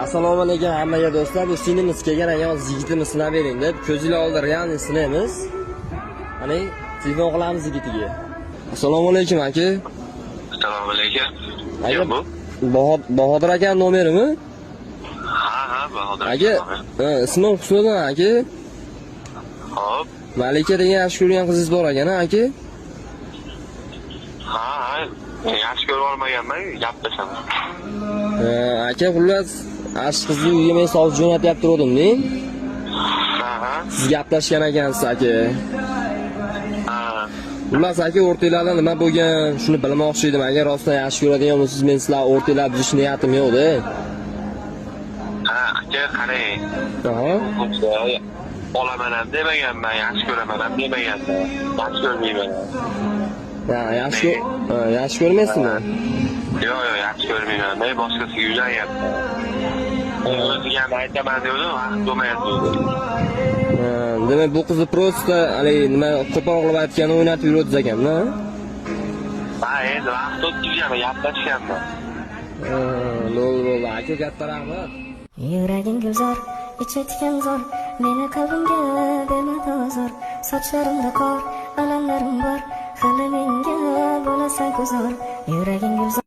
Assalomu alaykum hammaga do'stlar. Bu sinimiz kelgan ayol yigitini sinab bering deb ko'zinglar oldida realni sinaymiz. Mana telefon qilamiz yigitiga. Assalomu alaykum aka. Assalomu alaykum. Aka Bahodir aka nomerimi? Ha, Bahodir aka. Ismim Husniddin aka. Hop. Malika degan yaxshi ko'rgan qizingiz bor ekan aka. Ha, yaxshi ko'rib olmaganman, gaplashaman. Aka xullas ash qizni uyga men solib jo'natyapti turdim-da. Ha. Siz gaplashgan ekansiz aka. Ha. Xullas aka o'rtalarda nima bo'lgan, shuni bilmoqchi edim. Agar rostdan yaxshi ko'radigan bo'lsangiz, men sizlar o'rtalar buzish niyatim yo'q-da. Ha, aka qarang. Aha. Olaman ham demaganman, yaxshi ko'raman ham demaganman. Yaxshi ko'rmayman. Yaxshi ko'rmaysizmi? Yo'q, yaxshi ko'rmayman. Men boshqasiga uylanyapman. O'ziga ham aytaman dedim, vaqt bo'lmayapti. Demak bu qizni prosta haligi nima qo'pol qilib aytgani o'ynatib yuribsiz ekan-da? Ha, endi vaqt o'tkazganman, gaplashganman. Bo'ldi, aka katta rahmat. Yuraging gulzor, ichi tikanzor, meni qalbimga berma dozor. Sochlarimda qor, alamlarim bor, hali menga bo'lasan ko'zor. Yuraging gulzor